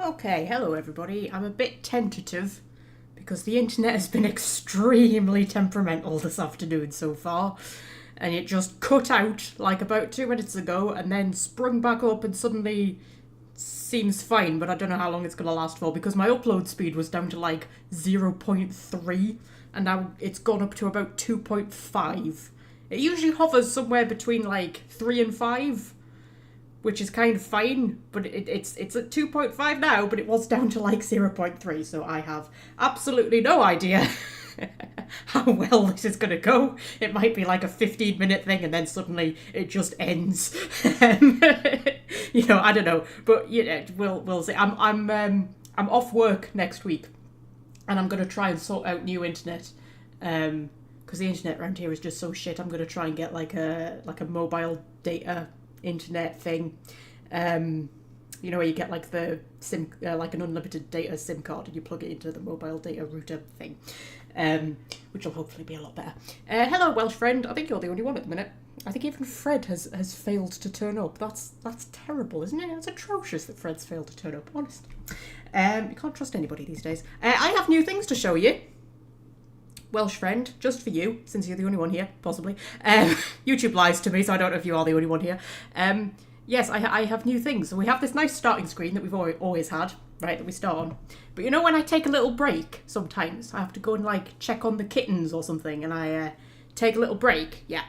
Okay, hello everybody. I'm a bit tentative because the internet has been extremely temperamental this afternoon so far. And it just cut out like about 2 minutes ago and then sprung back up and suddenly seems fine, but I don't know how long it's going to last for because my upload speed was down to like 0.3 and now it's gone up to about 2.5. It usually hovers somewhere between like 3 and 5, which is kind of fine, but it's at 2.5 now, but it was down to like 0.3, so I have absolutely no idea how well this is going to go. It might be like a 15-minute thing and then suddenly it just ends. I don't know, but we'll see. I'm off work next week and I'm going to try and sort out new internet. Because the internet around here is just so shit. I'm going to try and get like a mobile data internet thing, where you get like the sim, like an unlimited data SIM card, and you plug it into the mobile data router thing, which will hopefully be a lot better. Hello, Welsh friend. I think you're the only one at the minute. I think even Fred has failed to turn up. That's terrible, isn't it? It's atrocious that Fred's failed to turn up. Honestly, you can't trust anybody these days. I have new things to show you. Welsh friend, just for you, since you're the only one here, possibly. YouTube lies to me, so I don't know if you are the only one here. Yes, I have new things. So we have this nice starting screen that we've always had, right, that we start on. But you know when I take a little break, sometimes, I have to go and, like, check on the kittens or something, and I take a little break? Yeah.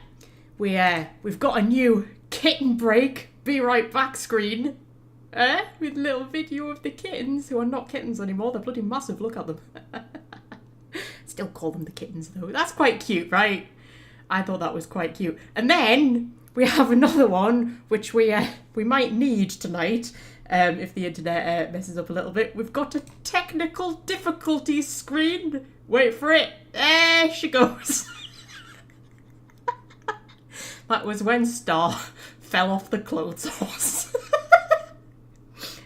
We've got a new kitten break, be right back screen, with a little video of the kittens, who are not kittens anymore. They're bloody massive, look at them. Still call them the kittens though. That's quite cute, right? I thought that was quite cute. And then we have another one which we might need tonight if the internet messes up a little bit. We've got a technical difficulties screen. Wait for it. There she goes. That was when Star fell off the clothes horse.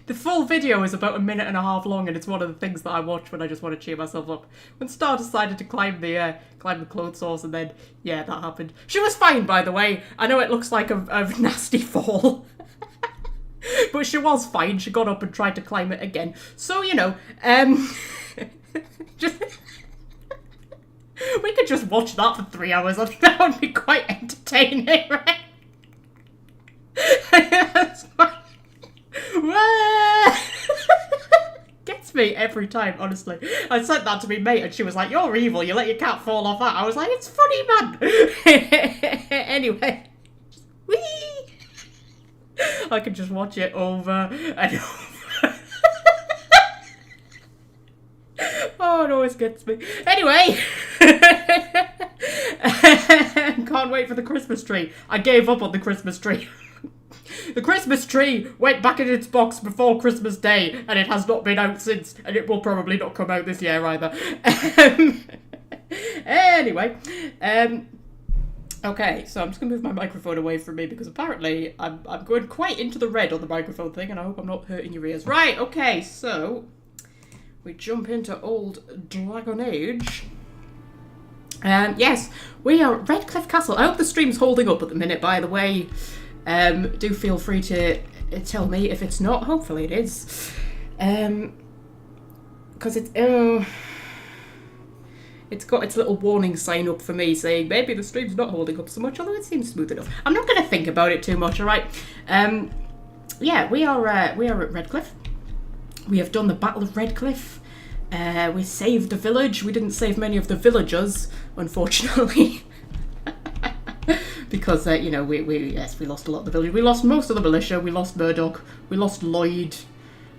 The full video is about 1.5 minutes long, and it's one of the things that I watch when I just want to cheer myself up. When Star decided to climb the clothes horse, and then, yeah, that happened. She was fine, by the way. I know it looks like a nasty fall. But she was fine. She got up and tried to climb it again. So, just... we could just watch that for 3 hours. I think that would be quite entertaining, right? That's fine. Gets me every time, honestly. I sent that to me mate and she was like, "You're evil, you let your cat fall off that." I was like, "It's funny, man." Anyway, whee! I can just watch it over and over. Oh, it always gets me. Anyway, can't wait for the Christmas tree. I gave up on the Christmas tree. The Christmas tree went back in its box before Christmas Day, and it has not been out since, and it will probably not come out this year either. Anyway, okay, so I'm just going to move my microphone away from me, because apparently I'm going quite into the red on the microphone thing, and I hope I'm not hurting your ears. Right, okay, so we jump into old Dragon Age. Yes, we are at Redcliffe Castle. I hope the stream's holding up at the minute, by the way. Do feel free to tell me if it's not. Hopefully it is. Because it's got its little warning sign up for me saying maybe the stream's not holding up so much, although it seems smooth enough. I'm not going to think about it too much, alright? Yeah, we are at Redcliffe. We have done the Battle of Redcliffe. We saved the village. We didn't save many of the villagers, unfortunately. Because, we lost a lot of the village. We lost most of the militia. We lost Murdoch. We lost Lloyd.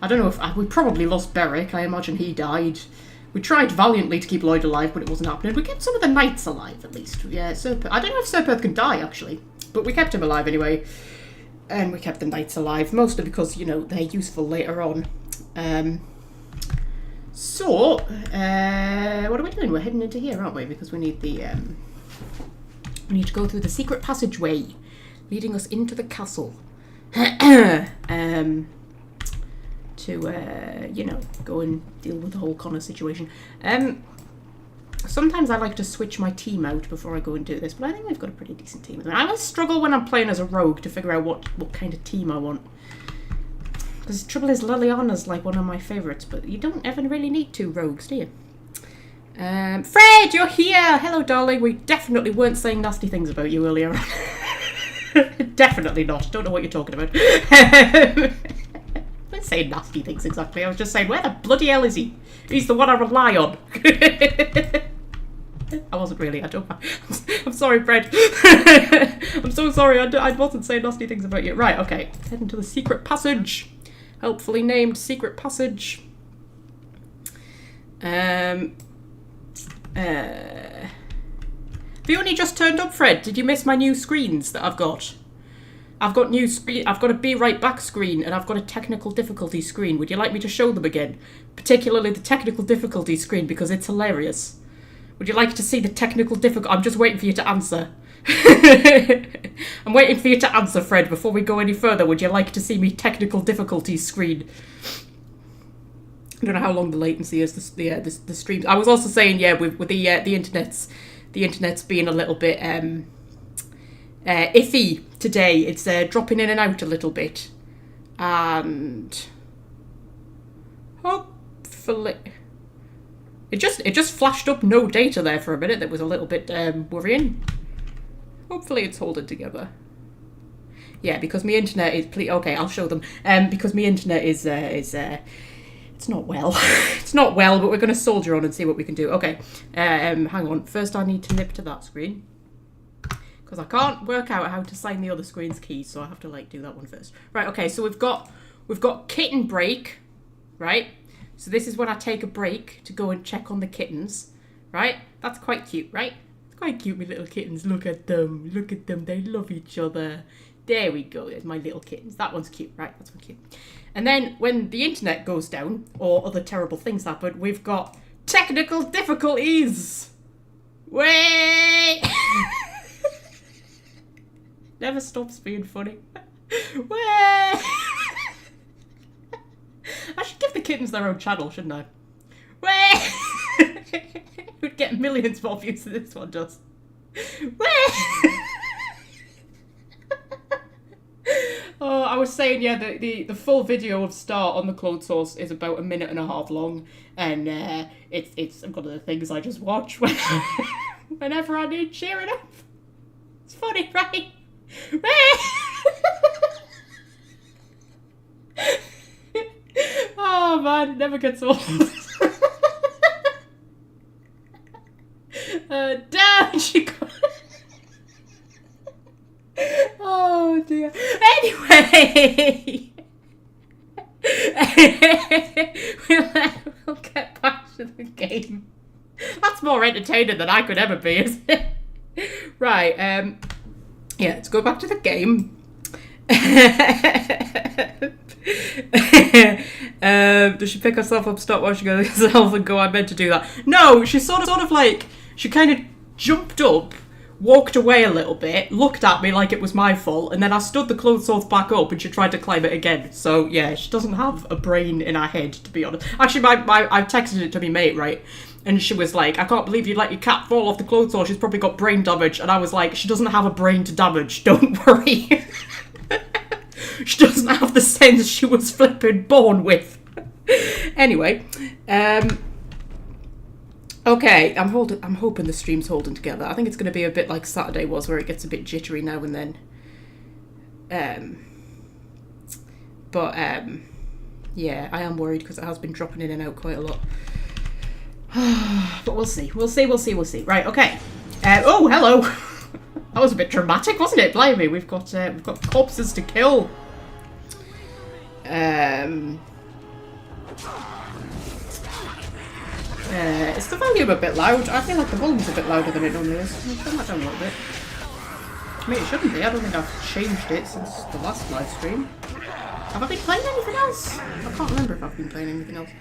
I don't know if... we probably lost Beric. I imagine he died. We tried valiantly to keep Lloyd alive, but it wasn't happening. We kept some of the knights alive, at least. Yeah, I don't know if Sir Perth can die, actually. But we kept him alive anyway. And we kept the knights alive, mostly because, they're useful later on. So, what are we doing? We're heading into here, aren't we? Because we need the... we need to go through the secret passageway, leading us into the castle. To, go and deal with the whole Connor situation. Sometimes I like to switch my team out before I go and do this, but I think we've got a pretty decent team. I always struggle when I'm playing as a rogue to figure out what kind of team I want. Because the trouble is, Liliana's like one of my favourites, but you don't ever really need two rogues, do you? Fred, you're here! Hello, darling. We definitely weren't saying nasty things about you earlier on. Definitely not. Don't know what you're talking about. I didn't say nasty things exactly. I was just saying, where the bloody hell is he? He's the one I rely on. I wasn't really. I don't. I'm sorry, Fred. I'm so sorry. I wasn't saying nasty things about you. Right. Okay. Heading to the secret passage. Helpfully named secret passage. Have you only just turned up, Fred? Did you miss my new screens that I've got? I've got new screen. I've got a Be Right Back screen, and I've got a technical difficulty screen. Would you like me to show them again? Particularly the technical difficulty screen, because it's hilarious. Would you like to see the technical difficulty? I'm just waiting for you to answer. I'm waiting for you to answer, Fred, before we go any further. Would you like to see me technical difficulty screen? I don't know how long the latency is. The streams. I was also saying, yeah, with the internet's being a little bit iffy today. It's dropping in and out a little bit, and hopefully it just flashed up no data there for a minute. That was a little bit worrying. Hopefully it's holding together. Yeah, because my internet is... Okay, I'll show them. Because my internet is it's not well. It's not well, but we're going to soldier on and see what we can do. Okay, hang on. First I need to nip to that screen, because I can't work out how to sign the other screen's keys, so I have to like do that one first. Right, okay, so we've got kitten break, right? So this is when I take a break to go and check on the kittens, right? That's quite cute, right? It's quite cute, my little kittens. Look at them. Look at them. They love each other. There we go. There's my little kittens. That one's cute, right? That's one cute. And then when the internet goes down, or other terrible things happen, we've got technical difficulties. Wait! Never stops being funny. Wait! I should give the kittens their own channel, shouldn't I? Wait! We'd get millions more views than this one does. Wait! Oh, I was saying, yeah, the full video of Start on the Clone Source is about 1.5 minutes long, and it's one of the things I just watch whenever I need cheering up. It's funny, right? Oh man, it never gets old. Damn, she got... Oh dear. Anyway, we'll get back to the game. That's more entertaining than I could ever be, isn't it? Right. Yeah, let's go back to the game. Does she pick herself up, stop watching herself, and go, I meant to do that? No, she sort of like, she kind of jumped up, walked away a little bit, looked at me like it was my fault, and then I stood the clothes source back up and she tried to climb it again. So yeah, she doesn't have a brain in her head, to be honest. Actually, I texted it to my mate, right? And she was like, I can't believe you let your cat fall off the clothes source, she's probably got brain damage. And I was like, she doesn't have a brain to damage, don't worry. She doesn't have the sense she was flipping born with. Anyway, okay, I'm hoping the stream's holding together. I think it's going to be a bit like Saturday was, where it gets a bit jittery now and then. Yeah, I am worried because it has been dropping in and out quite a lot. But we'll see. Right, okay. Oh, hello. That was a bit dramatic, wasn't it? Blimey, we've got corpses to kill. Is the volume a bit loud? I feel like the volume's a bit louder than it normally is. I'll turn that down a little bit. I mean, it shouldn't be. I don't think I've changed it since the last live stream. Have I been playing anything else? I can't remember if I've been playing anything else.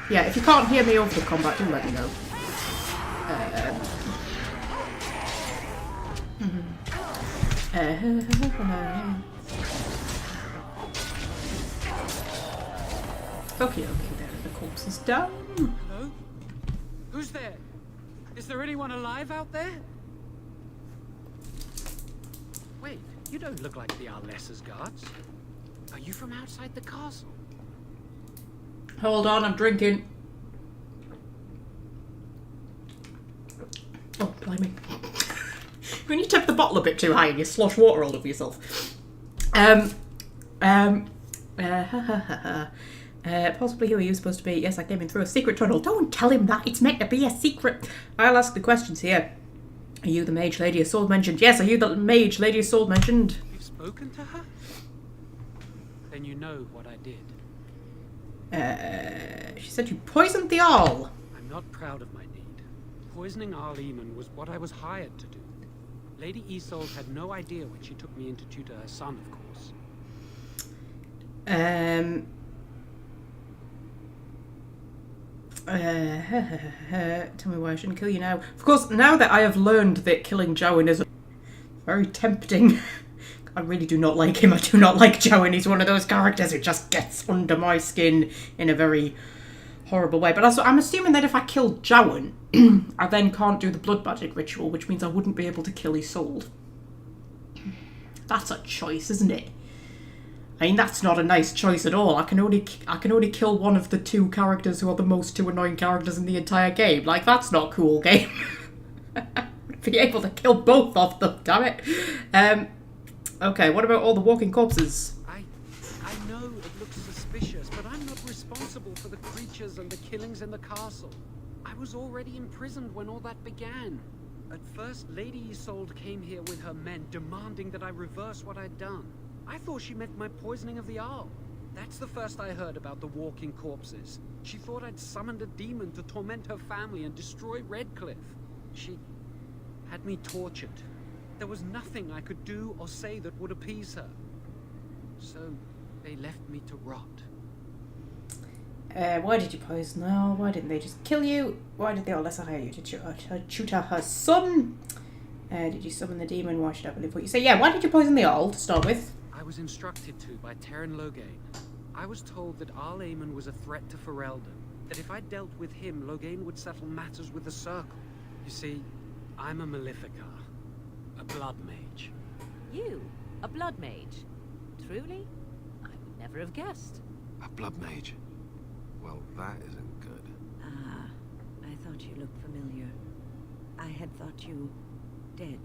Yeah, if you can't hear me over the combat, do let me know. Okay, there the corpse is down. Hello? Who's there? Is there anyone alive out there? Wait, you don't look like the Arlessa's guards. Are you from outside the castle? Hold on, I'm drinking. Oh, blimey. When you tip the bottle a bit too high and you slosh water all over yourself. Possibly who are you supposed to be? Yes, I came in through a secret tunnel. Don't tell him that. It's meant to be a secret. I'll ask the questions here. Are you the mage Lady Isolde mentioned? Yes, are you the mage Lady Isolde mentioned? You've spoken to her? Then you know what I did. She said you poisoned the Arl. I'm not proud of my deed. Poisoning Arl Eamon was what I was hired to do. Lady Isolde had no idea when she took me in to tutor her son, of course. Tell me why I shouldn't kill you now. Of course, now that I have learned that killing Jowan is very tempting. I really do not like him. I do not like Jowan. He's one of those characters who just gets under my skin in a very horrible way. But also, I'm assuming that if I kill Jowan, I then can't do the blood magic ritual, which means I wouldn't be able to kill Isolde. That's a choice, isn't it? I mean, that's not a nice choice at all. I can only kill one of the two characters who are the most two annoying characters in the entire game. Like, that's not cool, game. Be able to kill both of them, damn it. Okay, what about all the walking corpses? I know it looks suspicious, but I'm not responsible for the creatures and the killings in the castle. I was already imprisoned when all that began. At first, Lady Isolde came here with her men, demanding that I reverse what I'd done. I thought she meant my poisoning of the Arl. That's the first I heard about the walking corpses. She thought I'd summoned a demon to torment her family and destroy Redcliffe. She had me tortured. There was nothing I could do or say that would appease her. So they left me to rot. Why did you poison her? Why didn't they just kill you? Why did the Arlessa hire you to tutor her son? Did you summon the demon? Why should I believe what you say? Yeah, why did you poison the Arl to start with? I was instructed to by Terran Loghain. I was told that Arl Eamon was a threat to Ferelden, that if I dealt with him, Loghain would settle matters with the Circle. You see, I'm a Maleficar, a blood mage. You? A blood mage? Truly? I would never have guessed. A blood mage? Well, that isn't good. Ah, I thought you looked familiar. I had thought you dead,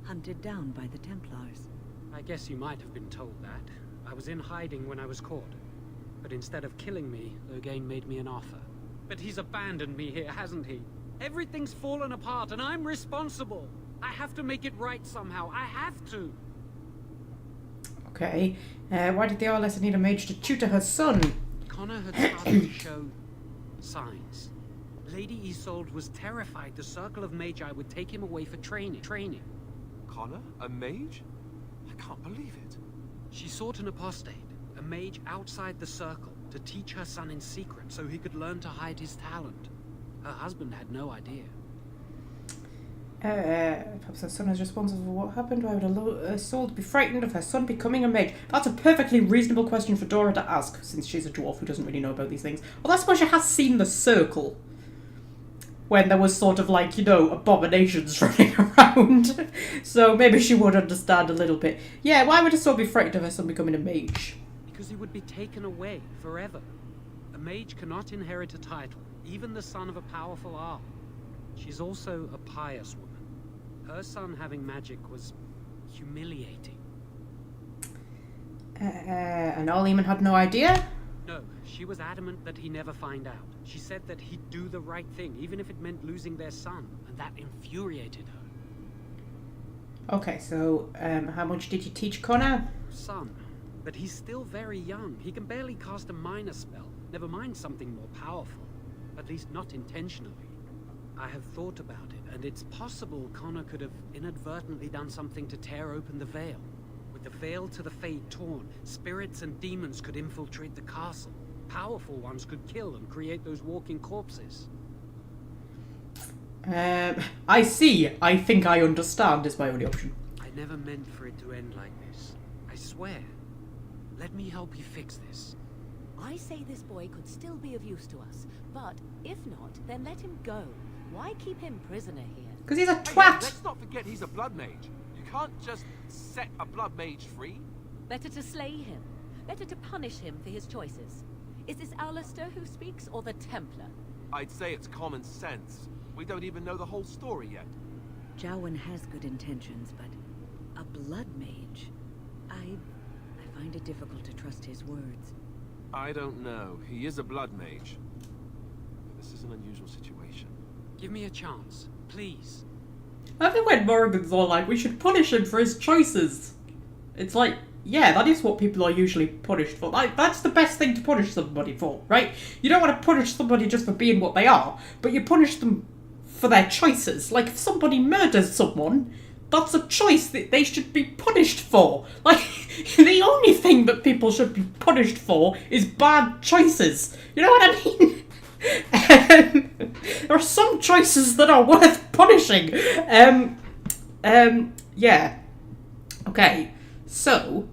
hunted down by the Templars. I guess you might have been told that. I was in hiding when I was caught. But instead of killing me, Loghain made me an offer. But he's abandoned me here, hasn't he? Everything's fallen apart and I'm responsible. I have to make it right somehow. I have to. Okay. Why did the Arlessa need a mage to tutor her son? Connor had started to show signs. Lady Isolde was terrified the Circle of Magi would take him away for training. Connor? A mage? I can't believe it. She sought an apostate, a mage outside the Circle, to teach her son in secret so he could learn to hide his talent. Her husband had no idea. Perhaps her son is responsible for what happened. Why would Isolde be frightened of her son becoming a mage? That's a perfectly reasonable question for Dora to ask, since she's a dwarf who doesn't really know about these things. Well, I suppose she has seen the Circle, when there was sort of like, you know, abominations running around. So maybe she would understand a little bit. Yeah, why would Isolde be frightened of her son becoming a mage? Because he would be taken away forever. A mage cannot inherit a title, even the son of a powerful Arl. She's also a pious woman. Her son having magic was humiliating. And Arl Eamon had no idea? No, she was adamant that he never find out. She said that he'd do the right thing, even if it meant losing their son, and that infuriated her. Okay, so how much did you teach Connor? Some, but he's still very young. He can barely cast a minor spell, never mind something more powerful. At least not intentionally. I have thought about it, and it's possible Connor could have inadvertently done something to tear open the veil. With the veil to the Fade torn, spirits and demons could infiltrate the castle. Powerful ones could kill and create those walking corpses. I see. I think I understand is my only option. I never meant for it to end like this. I swear. Let me help you fix this. I say this boy could still be of use to us, but if not, then let him go. Why keep him prisoner here? Because he's a Hey, twat. let's not forget he's a blood mage. You can't just set a blood mage free. Better to slay him. Better to punish him for his choices. Is this Alistair who speaks, or the Templar? I'd say it's common sense. We don't even know the whole story yet. Jowan has good intentions, but a blood mage? I find it difficult to trust his words. I don't know. He is a blood mage. But this is an unusual situation. Give me a chance, please. I think when Morrigan's all like, we should punish him for his choices. It's like, yeah, that is what people are usually punished for. Like, that's the best thing to punish somebody for, right? You don't want to punish somebody just for being what they are, but you punish them for their choices. Like, if somebody murders someone, that's a choice that they should be punished for. Like, the only thing that people should be punished for is bad choices. You know what I mean? There are some choices that are worth punishing. Yeah. Okay. So,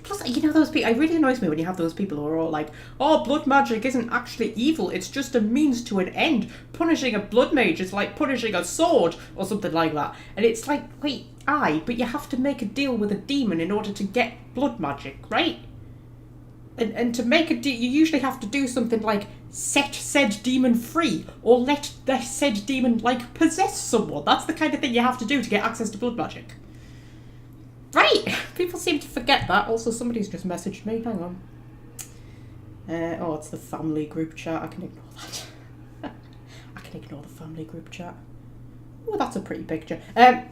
Plus, you know, those people, it really annoys me when you have those people who are all like, oh, blood magic isn't actually evil, it's just a means to an end. Punishing a blood mage is like punishing a sword, or something like that. And it's like, wait, aye, but you have to make a deal with a demon in order to get blood magic, right? And to make a deal, you usually have to do something like set said demon free, or let the said demon, like, possess someone. That's the kind of thing you have to do to get access to blood magic. Right! People seem to forget that. Also, somebody's just messaged me. Hang on. Oh, it's the family group chat. I can ignore that. I can ignore the family group chat. Oh, that's a pretty picture.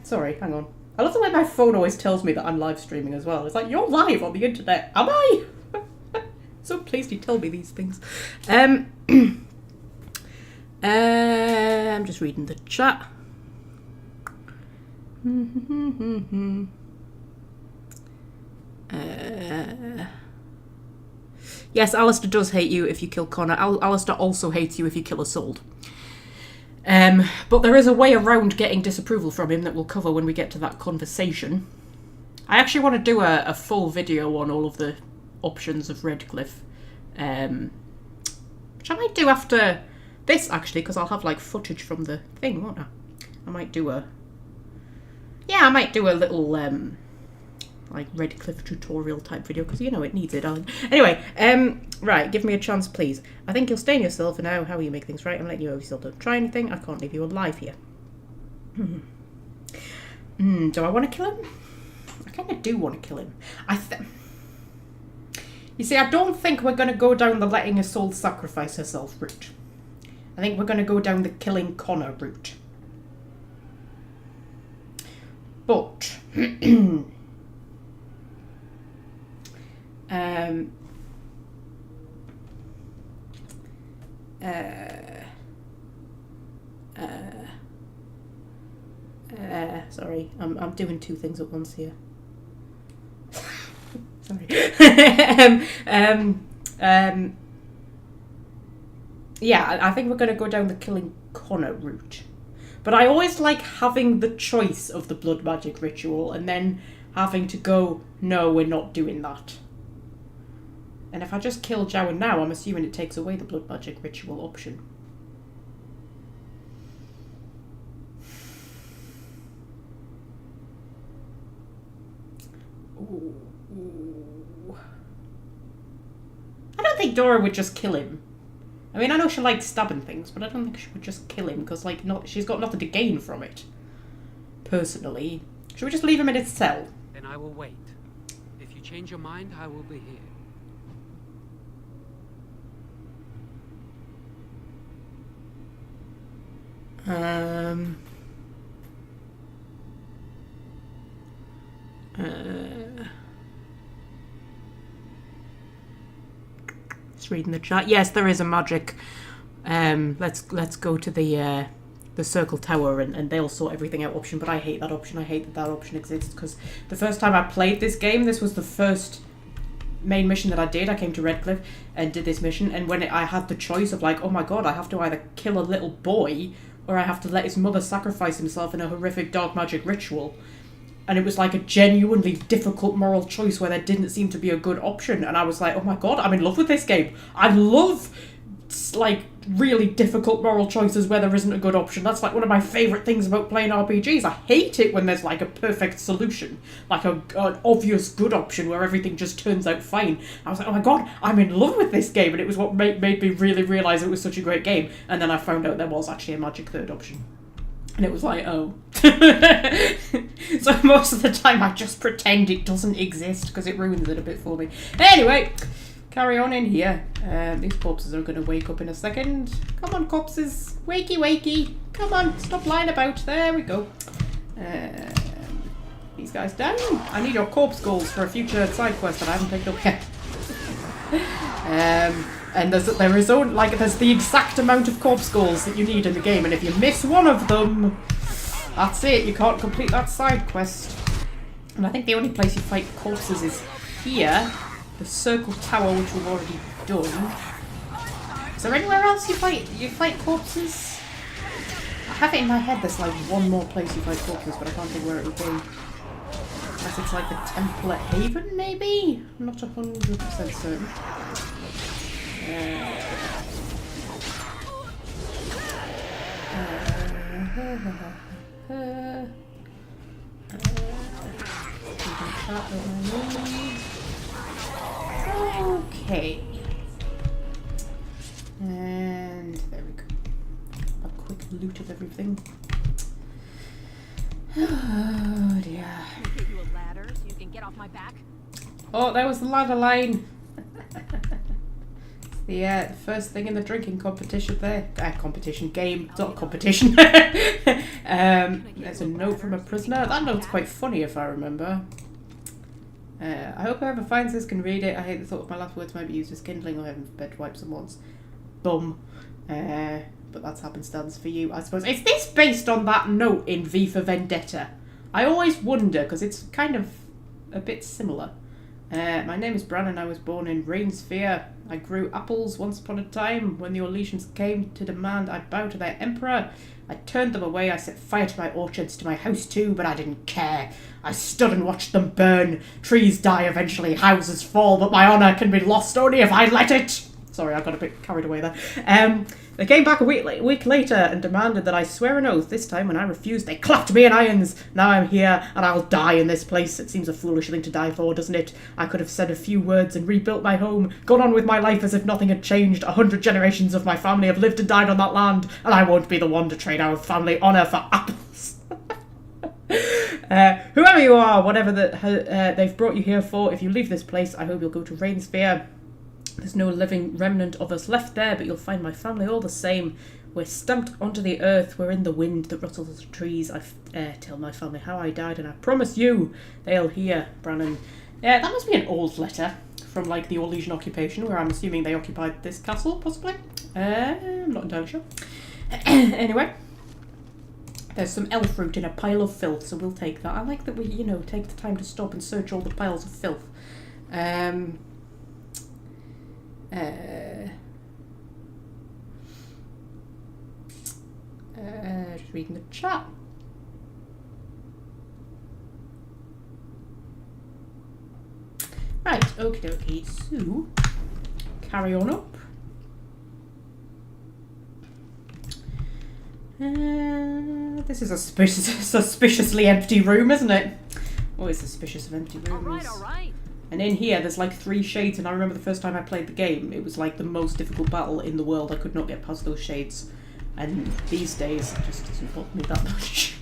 Sorry, hang on. I love the way my phone always tells me that I'm live streaming as well. It's like, you're live on the internet. Am I? So pleased you tell me these things. I'm just reading the chat. Yes, Alistair does hate you if you kill Connor. Alistair also hates you if you kill Isolde. But there is a way around getting disapproval from him that we'll cover when we get to that conversation. I actually want to do a full video on all of the options of Redcliffe, which I might do after this, actually, because I'll have, like, footage from the thing, won't I? I might do a little, like, Redcliffe tutorial type video, because, you know, it needs it on. Anyway, right, give me a chance, please. I think you'll stain yourself, and now how will you make things right? I'm letting you know if you still don't try anything. I can't leave you alive here. Do I want to kill him? I kind of do want to kill him. You see, I don't think we're going to go down the letting Isolde sacrifice herself route. I think we're going to go down the killing Connor route. But sorry, I'm doing two things at once here. Sorry. Yeah, I think we're going to go down the killing Connor route. But I always like having the choice of the blood magic ritual and then having to go, no, we're not doing that. And if I just kill Jowan now, I'm assuming it takes away the blood magic ritual option. Ooh. I don't think Dora would just kill him. I mean, I know she likes stabbing things, but I don't think she would just kill him, because, like, she's got nothing to gain from it. Personally. Should we just leave him in his cell? Then I will wait. If you change your mind, I will be here. Just reading the chat. Yes, there is a magic. Let's go to the circle tower and they'll sort everything out option. But I hate that option. I hate that option exists, because the first time I played this game, this was the first main mission that I did. I came to Redcliffe and did this mission, and when I had the choice of, like, oh my god, I have to either kill a little boy or I have to let his mother sacrifice himself in a horrific dark magic ritual. And it was like a genuinely difficult moral choice where there didn't seem to be a good option. And I was like, oh my god, I'm in love with this game. I love, like, really difficult moral choices where there isn't a good option. That's like one of my favourite things about playing RPGs. I hate it when there's like a perfect solution, like an obvious good option where everything just turns out fine. I was like, oh my god, I'm in love with this game, and it was what made me really realise it was such a great game. And then I found out there was actually a magic third option. And it was like, oh. So most of the time I just pretend it doesn't exist because it ruins it a bit for me. Anyway, carry on in here. These corpses are going to wake up in a second. Come on, corpses. Wakey, wakey. Come on, stop lying about. There we go. These guys down. I need your corpse goals for a future side quest that I haven't picked up yet. And there's the exact amount of corpse goals that you need in the game, and if you miss one of them, that's it. You can't complete that side quest. And I think the only place you fight corpses is here, the circle tower, which we've already done. Is there anywhere else you fight corpses? I have it in my head. There's like one more place you fight corpses, but I can't think where it would be. Unless it's like the Temple at Haven, maybe? I'm not 100% certain. Okay. And there we go. A quick loot of everything. Oh dear. Can I give you a ladder so you can get off my back? Oh, there was the ladder line. The first thing in the drinking competition there. Competition game. It's not a competition. There's a note from a prisoner. That note's quite funny if I remember. I hope whoever finds this can read it. I hate the thought of my last words might be used as kindling or having bed wipe someone's bum. But that's happenstance for you, I suppose. Is this based on that note in V for Vendetta? I always wonder, because it's kind of a bit similar. My name is Bran and I was born in Rainsphere. I grew apples once upon a time. When the Orlesians came to demand I bow to their emperor, I turned them away. I set fire to my orchards, to my house too, but I didn't care. I stood and watched them burn. Trees die eventually, houses fall, but my honour can be lost only if I let it. Sorry, I got a bit carried away there. They came back a week later and demanded that I swear an oath. This time when I refused, they clapped me in irons. Now I'm here and I'll die in this place. It seems a foolish thing to die for, doesn't it? I could have said a few words and rebuilt my home, gone on with my life as if nothing had changed. 100 generations of my family have lived and died on that land, and I won't be the one to trade our family honour for apples. Whoever you are, whatever they've brought you here for, if you leave this place, I hope you'll go to Rainsphere. There's no living remnant of us left there, but you'll find my family all the same. We're stamped onto the earth, we're in the wind that rustles the trees. I tell my family how I died, and I promise you, they'll hear, Brannon. Yeah, that must be an old letter from, like, the Orlesian occupation, where I'm assuming they occupied this castle, possibly. I'm not entirely sure. Anyway. There's some elf fruit in a pile of filth, so we'll take that. I like that we, take the time to stop and search all the piles of filth. Just reading the chat. Right, okie dokie. So, carry on up. This is a suspiciously empty room, isn't it? Always suspicious of empty rooms. All right. And in here, there's like 3 shades, and I remember the first time I played the game, it was like the most difficult battle in the world. I could not get past those shades. And these days, it just doesn't bother me that much.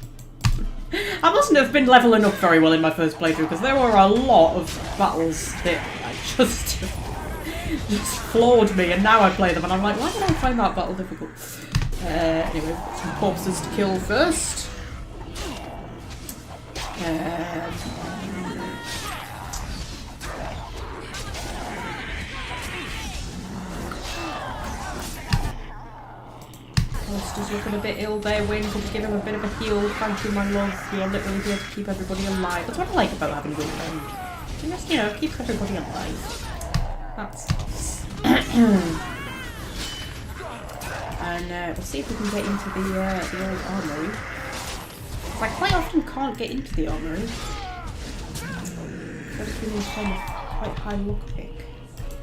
I mustn't have been leveling up very well in my first playthrough, because there were a lot of battles that just floored me, and now I play them, and I'm like, why did I find that battle difficult? Anyway, some corpses to kill first. Monster's looking a bit ill there, Win. Could you give him a bit of a heal? Thank you, my love. You're literally here to keep everybody alive. That's what I like about having Win around. You just, keep everybody alive. That's nice. And we'll see if we can get into the old armory. I quite often can't get into the armory. But it's been kind of quite high lockpick.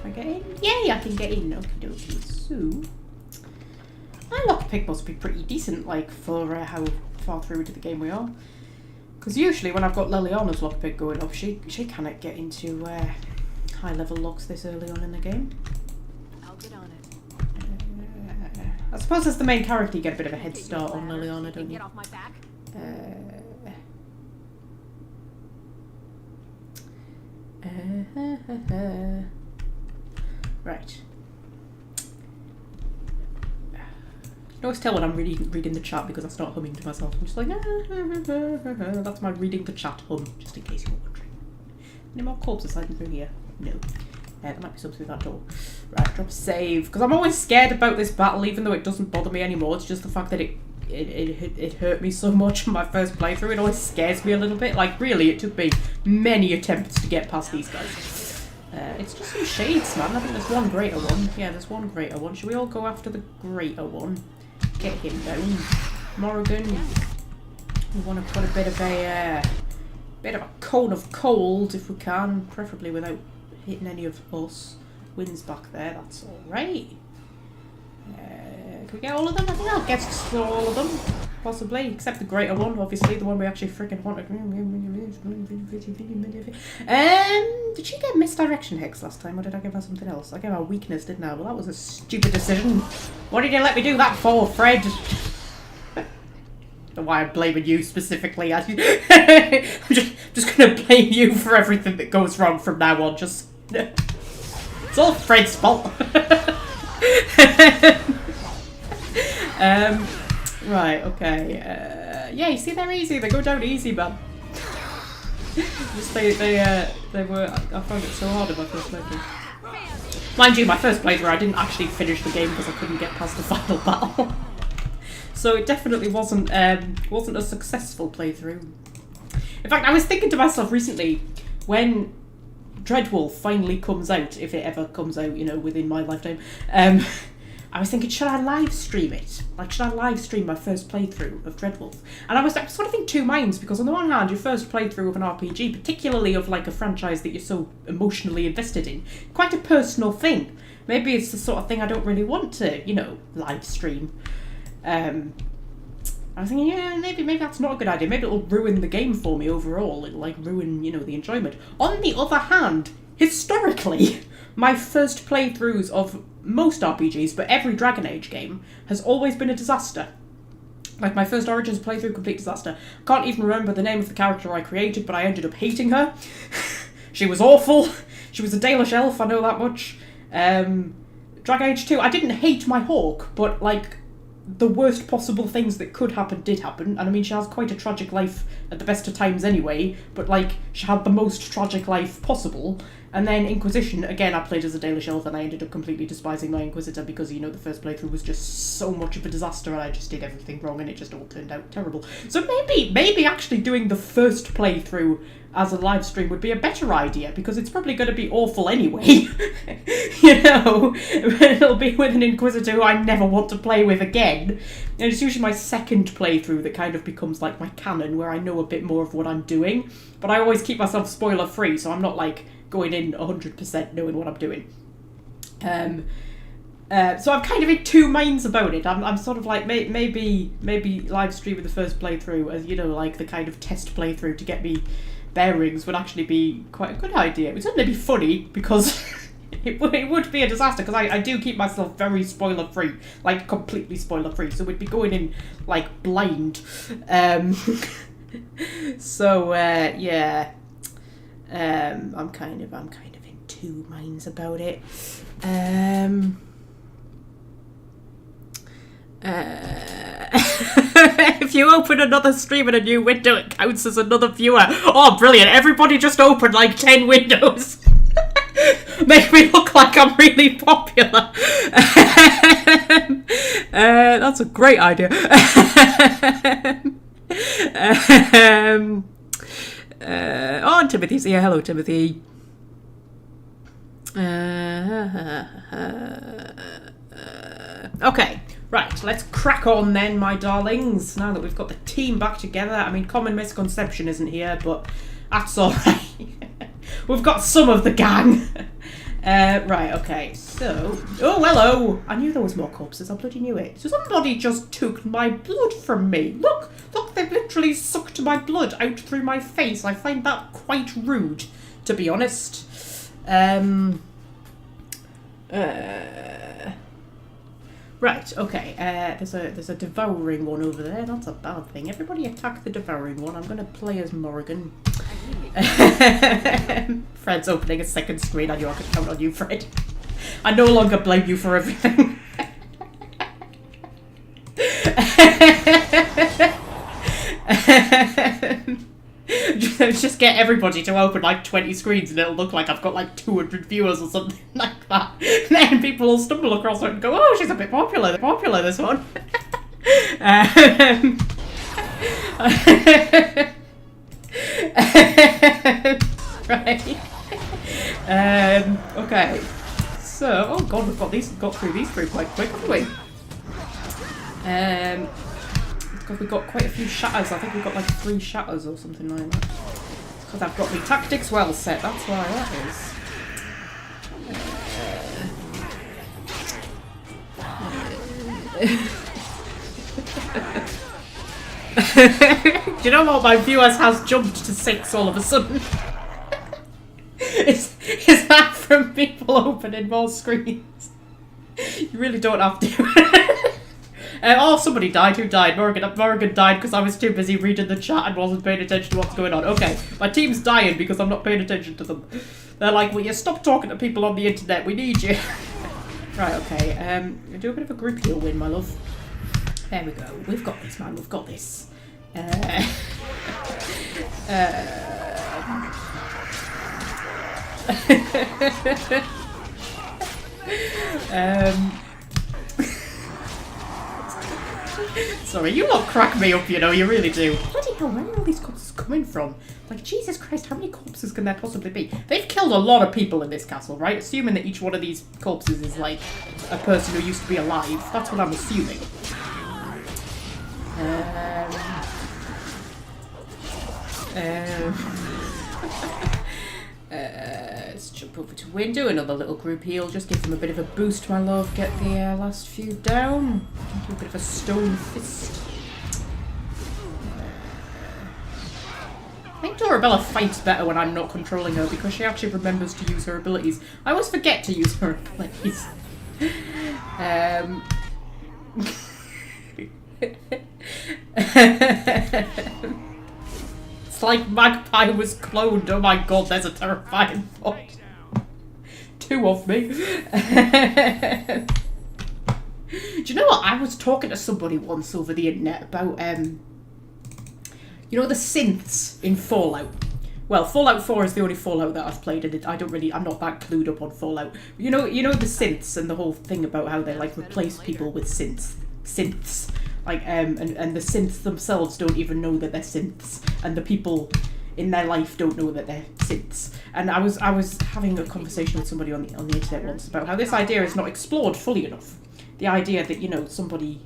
Can I get in? Yay, I can get in. Okie dokie. So, Our lockpick must be pretty decent, like, for how far through into the game we are. Because usually when I've got Liliana's lockpick going up, she cannot get into high-level locks this early on in the game. I'll get on it. I suppose as the main character you get a bit of a head start on Liliana, don't you? Get off my back. Right. I can always tell when I'm reading the chat because I start humming to myself. I'm just like, that's my reading the chat hum, just in case you're wondering. Any more corpses hiding through here? No. There might be some through that door. Right, drop a save. Because I'm always scared about this battle, even though it doesn't bother me anymore. It's just the fact that it hurt me so much on my first playthrough. It always scares me a little bit. Like, really, it took me many attempts to get past these guys. It's just some shades, man. I think there's one greater one. Yeah, there's one greater one. Should we all go after the greater one? Get him down. Morrigan. We want to put a bit of a cone of cold, if we can. Preferably without hitting any of us. Wind's back there, that's alright. Can we get all of them? I think I'll get to all of them. Possibly, except the greater one, obviously, the one we actually freaking wanted. Did she get misdirection hex last time, or did I give her something else? I gave her weakness, didn't I? Well, that was a stupid decision. What did you let me do that for, Fred? I don't know why I'm blaming you specifically. I'm just gonna blame you for everything that goes wrong from now on. Just it's all Fred's fault. Right, okay. Yeah, you see, they're easy. They go down easy, man. Just they were. I found it so hard in my first playthrough. Mind you, my first playthrough, I didn't actually finish the game because I couldn't get past the final battle. So it definitely wasn't a successful playthrough. In fact, I was thinking to myself recently, when Dreadwolf finally comes out, if it ever comes out, you know, within my lifetime, I was thinking, should I live stream it? Like, should I live stream my first playthrough of Dreadwolf? And I was sort of in two minds, because on the one hand, your first playthrough of an RPG, particularly of like a franchise that you're so emotionally invested in, quite a personal thing. Maybe it's the sort of thing I don't really want to, you know, live stream. I was thinking, yeah, maybe that's not a good idea. Maybe it'll ruin the game for me overall. It'll like ruin, you know, the enjoyment. On the other hand, historically, my first playthroughs of most RPGs, but every Dragon Age game, has always been a disaster. Like my first Origins playthrough, complete disaster. I can't even remember the name of the character I created, but I ended up hating her. She was awful. She was a Dalish elf, I know that much. Dragon Age 2, I didn't hate my Hawk, but like the worst possible things that could happen did happen. And I mean, she has quite a tragic life at the best of times anyway, but like she had the most tragic life possible. And then Inquisition, again, I played as a Dalish elf and I ended up completely despising my Inquisitor because, you know, the first playthrough was just so much of a disaster and I just did everything wrong and it just all turned out terrible. So maybe actually doing the first playthrough as a live stream would be a better idea because it's probably going to be awful anyway. You know, it'll be with an Inquisitor who I never want to play with again. And it's usually my second playthrough that kind of becomes like my canon where I know a bit more of what I'm doing. But I always keep myself spoiler free, so I'm not like going in 100% knowing what I'm doing. So I'm kind of in two minds about it. I'm sort of like, maybe live streaming the first playthrough as, you know, like the kind of test playthrough to get me bearings would actually be quite a good idea. It would certainly be funny because it would be a disaster because I do keep myself very spoiler free, like completely spoiler free. So we'd be going in like blind. So yeah. I'm kind of in two minds about it. If you open another stream in a new window, it counts as another viewer. Oh, brilliant. Everybody just opened like 10 windows. Make me look like I'm really popular. That's a great idea. Oh, Timothy's here. Hello, Timothy. Okay, right, let's crack on then, my darlings. Now that we've got the team back together. I mean, Common Misconception isn't here, but that's alright. We've got some of the gang. Right, okay, so... Oh, hello! I knew there was more corpses, I bloody knew it. So somebody just took my blood from me. Look, they've literally sucked my blood out through my face. I find that quite rude, to be honest. Right, okay, there's a devouring one over there. That's a bad thing. Everybody attack the devouring one. I'm going to play as Morrigan. Fred's opening a second screen. I knew I could count on you, Fred. I no longer blame you for everything. Just get everybody to open like 20 screens and it'll look like I've got like 200 viewers or something like that. And then people will stumble across it and go, oh, she's a bit popular, this one. Right. Okay. So, oh god, we've got through these three quite quick, haven't we? Because we've got quite a few shatters. I think we've got like 3 shatters or something like that. Because I've got my tactics well set, that's why that is. Do you know what? My viewers has jumped to 6 all of a sudden. Is that from people opening more screens? You really don't have to. Oh, somebody died. Who died? Morrigan died because I was too busy reading the chat and wasn't paying attention to what's going on. Okay, my team's dying because I'm not paying attention to them. They're like, will you stop talking to people on the internet? We need you. Right, okay. Do a bit of a group heal win, my love. There we go. We've got this, man. We've got this. Sorry, you lot crack me up, you know, you really do. Bloody hell, where are all these corpses coming from? Like, Jesus Christ, how many corpses can there possibly be? They've killed a lot of people in this castle, right? Assuming that each one of these corpses is, like, a person who used to be alive. That's what I'm assuming. Let's jump over to Win, do another little group heal, just give them a bit of a boost, my love, get the last few down, do a bit of a stone fist. I think Dorabella fights better when I'm not controlling her because she actually remembers to use her abilities. I always forget to use her abilities. It's like Magpie was cloned. Oh my god, there's a terrifying thought. 2 of me. Do you know what? I was talking to somebody once over the internet about, you know, the synths in Fallout. Well, Fallout 4 is the only Fallout that I've played, and I'm not that clued up on Fallout. You know the synths and the whole thing about how they like replace people with synths. Like, and the synths themselves don't even know that they're synths, and the people in their life don't know that they're synths. And I was having a conversation with somebody on the internet once about how this idea is not explored fully enough. The idea that, you know, somebody,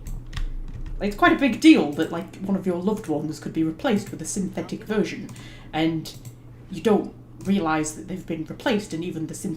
like, it's quite a big deal that, like, one of your loved ones could be replaced with a synthetic version, and you don't realise that they've been replaced, and even the synth